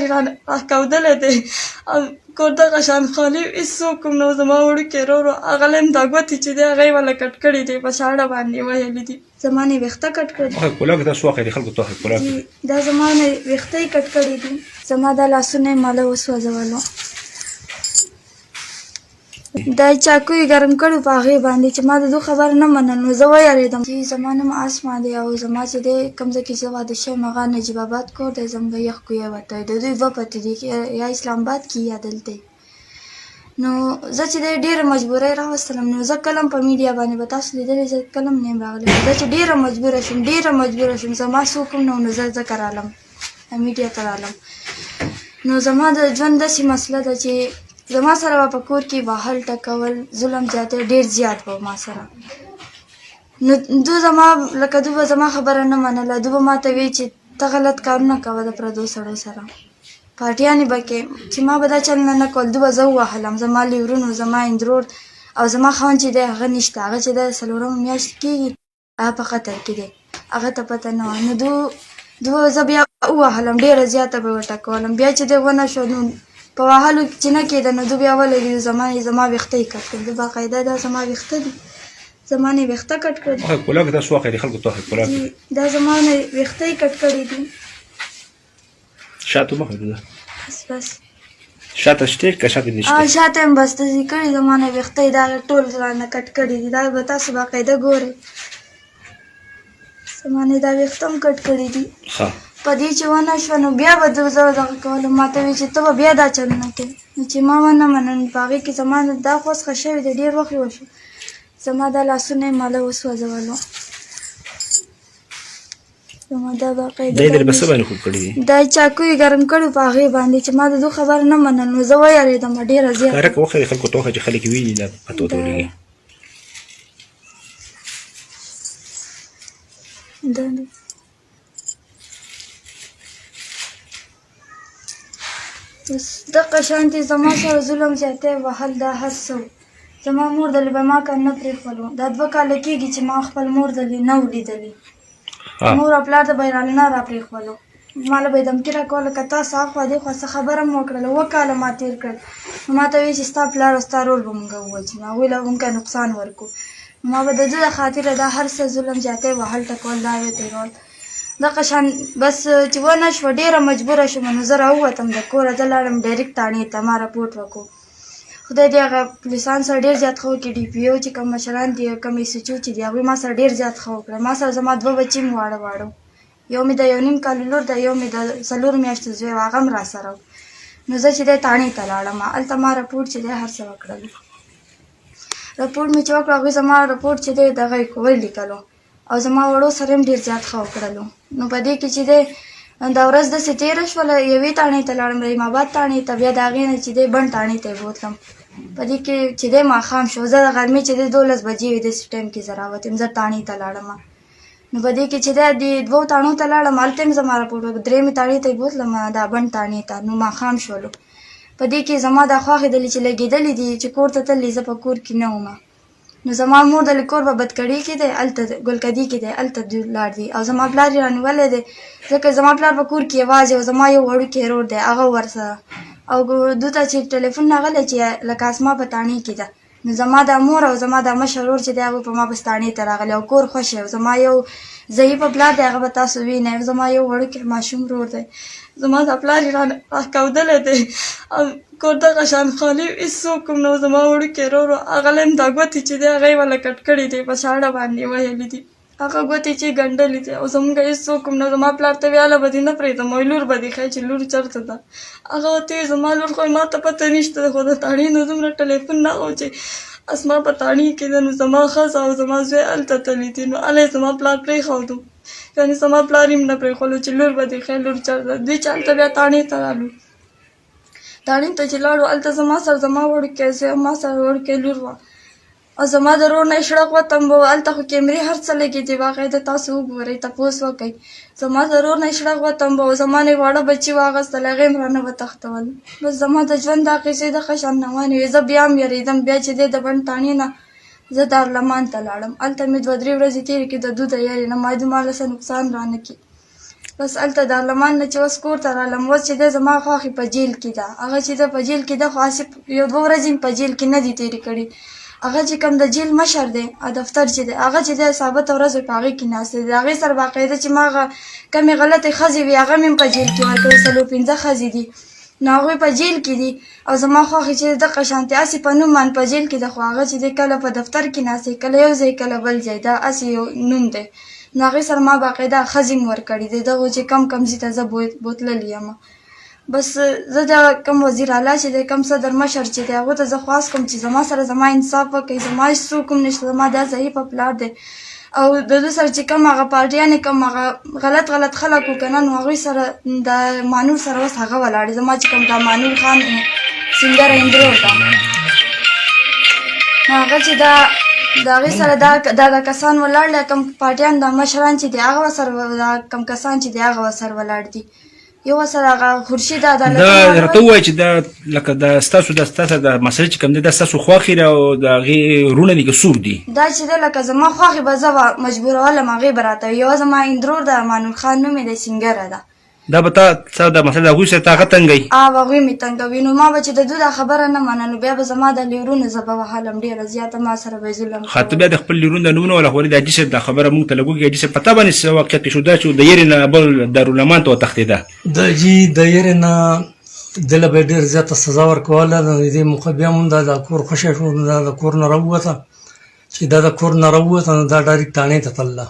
یې راښکودلی دی او کور دغه شان خالي هېڅوک هم نه و. زما وړوکی ورور هغه هم دا ګوتې چې دی هغه یې وله کټ کړي دي، په شاړه باندې ویلي دي. زما نه یې ویښته کټ کړي دي، دا زما نه ویښته یې کټ کړي دي. زما دا لاسونه یې ماله وسوځولو، دا یې چاقو یې ګرم کړي په هغې باندې چې ما د دوی خبره نه منل. نو زه ویرېدم چې زما نوم اسما دی او زما چې دی کوم ځای کې زه واده شوی یم هغه نجیب آباد کور دی، زموږ یخ کویه وتی د دوی دوه پتې دي، یا اسلام آباد کې یا دلته. نو زه چې دی ډېره مجبورۍ راوستلم. نو زه کله هم په میډیا باندې به تاسو لیدلی، زه کله هم نه یم راغلی. زه چې ډېره مجبوره شوم زما څوک هم نه و، نو زه ځکه رالم میډیا ته رالم. نو زما د ژوند داسې مسله ده چې زما سره به په کور کې وهل ټکول ظلم زیاتی ډېر زیات به ما سره. نو دوی زما لکه دوی به زما خبره نه منله، دوی به ما ته وایي چې ته غلط کارونه کوه د پردو سړو سره، پارټیانې به کې چې ما به دا چلونه نه کول. دوی به زه ووهلم، زما لیورونو زما اندرور او زما خاوند چې دی هغه نشته، هغه چې دی 4 میاشت کېږي هغه په قطر کې دی، هغه ته پته نه وه. نو دوی زه بیا ووهلم، ډېره زیاته به یې وټکولم. بیا چې دی ونه شو نو په وهلو چې نه کېده نو دوی بیا ولګېدو زما ویښته یې کټ کړي دي، باقاعده دا زما ویښته دي، زما نه یې ویښته کټ کړي دي، دا زما نه ویښته یې کټ کړي دي. بس شاته شته که شاته نشته؟ شاته هم بس داسې کړي زما نه ویښته یې دا ټول رانه کټ کړي دي، دا به تاسو باقاعده ګورئ. زما نه دا ویښته هم کټ کړي دي. په دې چې ونه شوه نو بیا به زه دغه کولم، ما ته وایي چې ته به بیا دا چلونه کوې. نو چې ما ونه منل په هغې کې زما دا خوسخه شوې ده، ډېر وخت یې وشو. زما دا لاسونه یې ماله وسوځولو، زما دا باقاعده دا یې چاقو یې ګرم کړي په هغې باندې چې ما د دوی خبره نه منل. نو زه ویرېدم ډېره زیاته. دغه شانتې زما سره ظلم زیاتی وهل دا هر څه و. زما مور دلې به ما کار نه پرېښولو، دا 2 کاله کېږي چې ما خپل مور دلې نه و لیدلې. مور او پلار ته به یې رانه نه راپرېښولو، ما له به یې دمکي راکوله که تاسو هخوا دېخوا څه خبره مو وکړله. 7 کاله ما تېر کړل. نو ما ته وایي چې ستا پلار او ستا رور به مونږ ووژنو، هغوی له مونږ نقصان ورکړو. ما به د ده د خاطره دا هر څه ظلم زیاتی وهل ټکول دا به تېرول. دغه شان بس چې ونه شوه ډېره مجبوره شوم، نو زه راووتم د کوره، زه لاړم ډایرکټ تاڼې ته، ما راپورټ وکړو. خدای دې هغه پولیسان سره ډېر زیات ښه وکړي، ډي پي او چې کوم مشران دي، کوم ایس ایچ او چې دي هغوی ما سره ډېر زیات ښه وکړه. ما سره زما 2 بچي هم واړه، یو مې د 1.5 کال لور ده، یو مې د 4 میاشتو زوی و، هغه هم راسره و. نو زه چې دی تاڼې ته لاړم، هلته ما راپورټ چې دی هر څه وکړلو. راپورټ مې چې وکړو هغوی زما راپورټ چې دی دغه یې ولیکلو او زما وړو سره هم ډېر زیات ښه وکړلو. نو په دې کې چې دی دا ورځ داسې تېره شوله، یوې تاڼې ته لاړم رحیم آباد تاڼې ته، بیا د هغې نه چې دی بڼ تاڼې ته یې بوتلم. په دې کې چې دی ماښام شو، زه د غرمې چې دی 12 بجې وې داسې ټایم کې زه راوتم، زه تاڼې ته لاړم. نو په دې کې چې دی د 2 تاڼو ته لاړم، هلته هم زما راپورټ وکړو، 3مې تاڼې ته یې بوتلم دا بڼ تاڼې ته. نو ماښام شولو، په دې کې زما دا خواښې دلې چې لګېدلې دي چې کور ته تللې، زه په کور کې نه وم. نو زما مور دلې کور په بدکړۍ کې دی، هلته ګلکدي کې دی، هلته دوی ولاړ دي او زما پلار یې رانیولی دی، ځکه زما پلار په کور کې یوازې او زما یو وړوکی ورور دی هغه ورسره. او دوی ته چې ټلیفون راغلی چې لکه اسما په تاڼې کې ده، نو زما د مور او زما د مشر ورور چې دی هغوی په ما پسې تاڼې ته راغلي او کور خوښ او زما یو ضعیفه پلار دی، هغه به تاسو وینئ، زما یو وړوکی ماشوم ورور دی. زما دا پلار یې راښکودلی دی او کور دغه شان خالي هېڅوک هم نه و. زما وړوکی ورور هغه هم دا ګوتې چې دی هغه یې وله کټ کړي دي، په شاړه باندې ویلي دي، هغه ګوتې چې ګنډلې دي او زموږ هېڅوک هم نه. زما پلار ته وایي هله به دې نه پرېږدم، وایي لور به دې ښایي چې لور چېرته ده. هغه ورته وایي زما لور خو ما ته پته نشته، خو د تاڼې نه دومره ټلیفون نه و چې اسما په تاڼې کې ده. نو زما ښځه او زما زوی هلته تللي دي، نو هله یې زما پلار پرېښودو، یعنې زما پلار یې هم نه پرېښولو چې لور به دې ښایي لور چېرته ده. دوی چې هلته بیا تاڼې ته رالو، تاڼې ته چې لاړو هلته زما سره زما وړوکی زوی او ما سره وړوکی لور وه او زما د ورور نه یې شړق وتمبو. هلته خو کیمرې هر څه لګېدې، باقاعده تاسو وګورئ، تپوس وکئ. زما د ورور نه یې شړق وتمبو او زما نه یې واړه بچي واخیستل، هغې هم رانه وتښتول. بس زما د ژوند دا قیصې دغه شان روانې وې. زه بیا هم یېرېدم، بیا چې دی د بڼ تاڼې نه زه دارالمان ته لاړم، هلته مې 2-3 ورځې تېرې کړې د دوی د یارې نه، ما دوی ما له څه نقصان رانه کړي. بس هلته د المان نه چې اوس کور ته رالم، اوس چې دی زما خوښې په جیل کې ده. هغه چې ده په جیل کې ده، خو هسې یو 2 ورځې په جیل کې نه دي تېرې کړي. هغه چې کوم د جیل مشر دی دفتر چې دی، هغه چې دی ثابته ورځ په هغې کې ناست دی. د هغې سره باقاعده چې ما هغه کمې غلطې ښځې وي هغه مې هم په جیل کې ورکړې. 4-5 ښځې دي، نو هغوی په جیل کې دي. او زما خوښې چې دغه شانتې هسې په نوم باندې په جیل کې ده، خو هغه چې دی کله په دفتر کې ناست دی، کله یو ځای کله بل ځای، دا هسې یو نوم دی. نو هغې سره ما باقاعده ښځې م ورکړي دي، دغو چې کم ځای ته زه بوتللې یم. بس زه د کوم وزیر اعلی چې دی، کوم صدر مشر چې دی، هغو ته زه خواست کوم چې زما سره زما انصاف وکړي. زما هېڅ څوک هم نشته، زما دا ضعیفه پلار دی. او د دوی سره چې کوم هغه پارټیانې کوم هغه غلط خلک وو که نه، نو هغوی سره د مانور سره اوس هغه ولاړ دی. زما چې کوم دا مانور خان سینګر اندرور ده، نو هغه چې دا د هغې سره دا کسان ولاړ دی، کوم پارټیان دا مشران چې دی هغه ورسره، دا کوم کسان چې دی هغه ورسره ولاړ دي. یو ورسره هغه خورشید عدالت دا راته ووایه چې دا لکه د ستاسو د مسله چې کوم دی دا ستاسو خوښې ده او د هغې وروڼه دي که څوک دي؟ دا چې دی لکه زما خوښې به زه مجبورولم هغې به راته وي. یوه زما اندرور ده، مانور خان نوم یې دی، سینګره ده. دا به تا دا مسله د هغوی سره تا هغه تنګوي؟ هغوی مې تنګوي. نو ما به چې د دوی دا خبره نه منه، نو بیا به زما د لیورونه زه به وهلم ډېره زیاته، ما سره به یې ظلم کوي. ته بیا د خپل لیرون د نومونه ولا خورې د حاجي صاحب دا خبره مونږ ته لږ وکړي. حاجي صاحب په تا باندې څه واقعیت پېښ شو؟ دا چې د یېرې نه بل دارالمان ته وتښتېده. د یېرې نه دله به یې ډېر زیاته سزا ورکوله. د دې موقع بیا هم دا د کور خوشی شو، دا د کور نه راووته. چې دا د کور نه راووته نو دا ډایرکټ تاڼې ته تلله.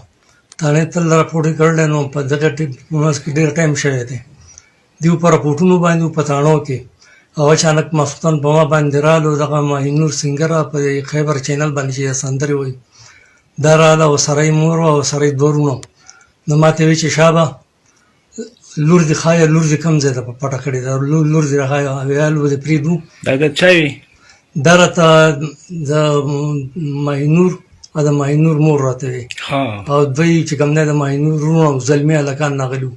تاڼې ته راپورټ یې کړلی، نو په دغه منځ کې ډېر ټایم شوی دی. دیو په راپورټونو باندې په تاڼو کې او اچانک ماسخوتن په ما باندې رالو. دغه ماهینور سینګره په خیبر چینل باندې چې سندرې وایي دا راله، او سره یې مور او سره یې 2 وروڼه. نو ما ته وایي چې شابه لور دې ښایه، لور دې کوم ځای ته په پټه کړې ده، لور دې راښایه. ویل به دې پرېږدو. دا د چا وي؟ دا راته د ماهینور او د ماهینور مور راته وي. او دوی چې کوم دی د ماهینور وروڼه او زلمي هلکان راغلي وو.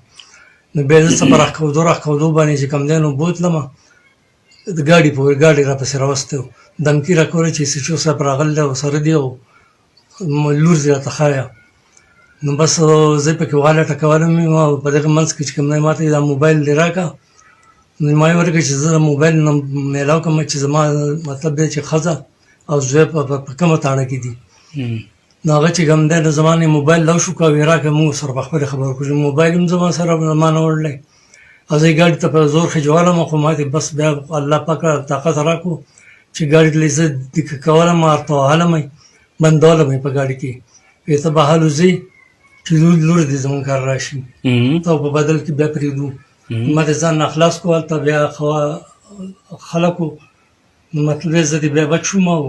نو بیا زه څه په راښکودو باندې چې کوم دی نو بوتلمه، د ګاډي راپسې راوستی و. دمکي راکوله چې سچو صاحب راغلی دی او سره دی او لور دې راته ښایه. نو بس زه پکې وغاله ټکولم. ما په دغه منځ کې چې کوم دی ما ته دا موبایل دې راکړه. نو ما یې ورکړه چې زه د موبایل نه میلاو کړم چې زما مطلب دی چې ښځه او زوی په کومه تاڼه کې دي. نو هغه چې کوم دی د زما نه موبایل لو شو که ویې راکړه، موږ سره په خپلې خبرې وکړو. موبایل هم زما سره ما نه وړلی او زه یې ګاډي ته په زور خجولم، خو ما ته بس بیا الله پاک طاقت راکړو چې ګاډي ته زه دکه کولم، ورته وهلم یې، بندولم یې په ګاډي کې. ویې ته بهلو ځئ چې لور دې زموږ کار راشي، ته په بدل کې بیا پرېږدو. ما د ځان نه خلاص کړو. هلته بیا خلکو مطلب یې زه دې بیا بچ شوم او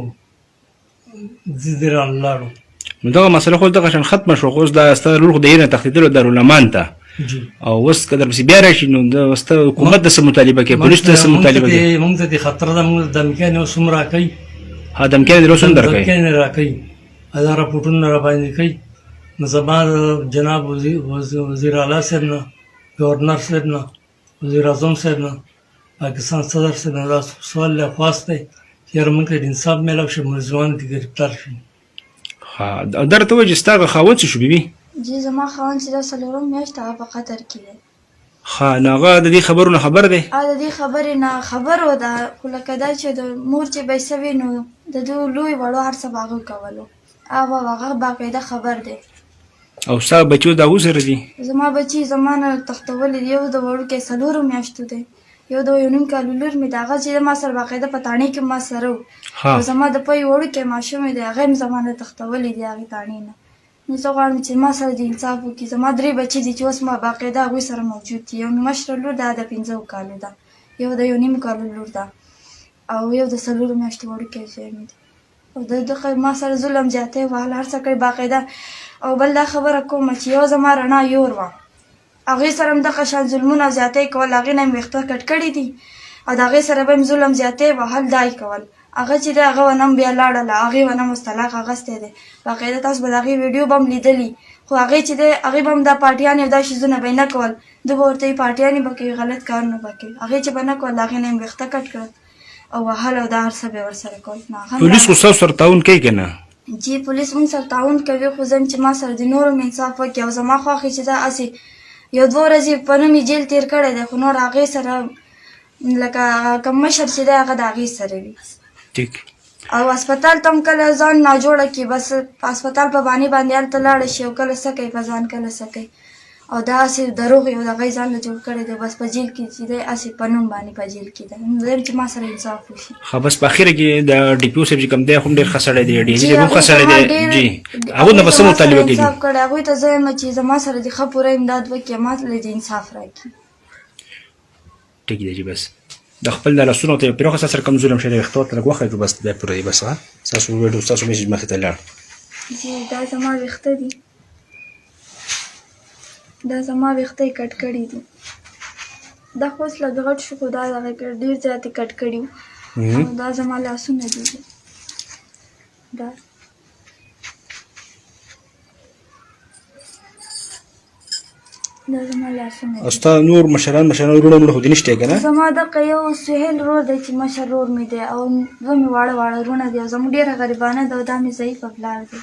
زه دې رانلاړو. نو دغه مسله خو دغه شان ختمه شوه. اوس دا ستا لور خو د یېرې نه تښتېدلو دارالمان ته، او اوس که درپسې بیا راشي نو ستا حکومت د څه مطالبه کوي؟ پولیس ته څه مطالبه کوي؟ مونږ ته دې خطر ده، مونږ دمکیانې اوس هم راکوي. دمکیانې دې اوس هم درکوي؟ دمکیانې راکوي، دا راپورټونه راباندې کوي. نو زما جناب وزیر اعلی صاحب نه، ګورنر صاحب نه، وزیر اعظم صاحب نه، پاکستان صدر صاحب نه دا سوال خواست دی چې یاره مونږ ته د انصاف میلاو شي، ملزمان دې ګرفتار شي. او دا راته ووایه چې ستا هغه خاوند څه شو بېبي؟ جی زما خاوند چې دا 4 میاشت هغه په قطر کې دی. نو هغه د دې خبرو نه خبر دی؟ د دې خبرې نه خبر و ده، خو لکه دا چې د مور چې بیسه وي نو د دوی لوی وړو هر څه به هغه کولو، هغه باقاعده خبر دی. او ستا بچي د هغو سره دي؟ زما بچي زما نه تښتولي دي. یو د وړوکی 4 میاشتو دی، یو د 1.5 کال لور مې د هغه چې ما سره باقاعده په تاڼې کې ما سره و. او زما د پی وړوکی ماشوم دی، هغه هم زما نه تښتولي دي هغې تاڼې نه. نو زه غواړم چې ما سره د انصاف وکړي. زما 3 بچي دي چې اوس ما باقاعده هغوی سره موجود دي. یو مشره لور ده د 15 کالو ده، یو د 1.5 کالو لور ده، او یو د 4 میاشتو وړوکی زوی مې دی. او دغه ما سره ظلم زیاتی وهل هر څه کړی باقاعده. او بل دا خبره کومه چې یو زما رڼا یور وه، هغې سره هم دغه شان ظلمونه زیاتی کول، هغې نه مې ویښته کټ کړي دي او د هغې سره به مې ظلم زیاتی وهل دای کول. هغه چې دی هغه ونه هم بیا لاړله، هغې ونه هم اوس طلاق اخیستی دی باقاعده. تاسو به د هغې ویډیو به هم لیدلي، خو هغې چې دی هغې به هم دا پارټیانې او دا شیزونه به یې نه کول. دوی به ورته پارټیانې به کوي، غلط کارونه به کوي. هغې چې به نه کول، د هغې نه مې ویښته کټ کړل او وهل او دا هر څه به یې ورسره کول. پولیس خو ستاسو سره تعاون کوي که نه؟ جی پولیس مونږ سره تعاون کوي، خو زه چې ما سره د نورو انصاف وکړي او زما خوښې چې دا هسې یو 2 ورځې په نوم یې جیل تېر کړی دی، خو نور هغې سره لکه کوم مشر چې دی هغه د هغې سره وي. ټیک. او هسپتال ته هم کله ځان ناجوړه کړي، بس هسپتال په بانې باندې هلته لاړه شي او کله څه کوي په ځان کله څه کوي، او دا هسې دروغ یو دغه یې ځان له جوړ کړی دی، بس په جیل کې چې دی هسې په نوم باندې په جیل کې دی. وایم چې ما سره انصاف وشي. ښه بس په اخره کې د ډي پي او صاحب چې کوم دی هم ډېر ښه سړی دی، ډي جي هم ښه سړی دی. جي هغوی نه به څه مطالبه کوي؟ انصاف کړی، هغوی ته زه وایم چې زما سره دې ښه پوره امداد وکړي، ما ته دې انصاف راکړي. ټیک دی جي. بس د خپل د لاسونو ته پرېوخه ستاسو سره کوم ظلم شوی دی ویښتو ته لږ وښایو بس بیا پوره دی. بس ستاسو ویډیو ستاسو میسج مخې ته لاړ. جی دا زما ویښته دي، دا زما ویښته یې کټ کړي دي. دا خو اوس لږ غټ شو خو دا دغه ډېر زیات یې کټ کړي وو. دا زما لاسونه دي، دا زما لاسونه دي. او ستا نور مشران وروڼه خو دې نشته که نه؟ زما دغه یو سهیل رور دی چې مشر رور مې دی، او 2 مې واړه وروڼه دي، او زموږ ډېره غریبانه ده، او دا مې ضعیفه پلار دی.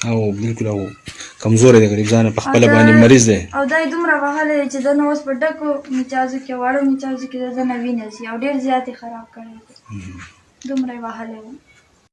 او بالکل او کمزوری دی، غریب ځانه په خپله باندې مریض دی. او دا یې دومره وهلی دی چې دنه اوس په ډکو میچازو کې واړو میچازو کې د دنه وینه ځي، او ډېر زیات یې خراب کړی دی، دومره یې وهلی و.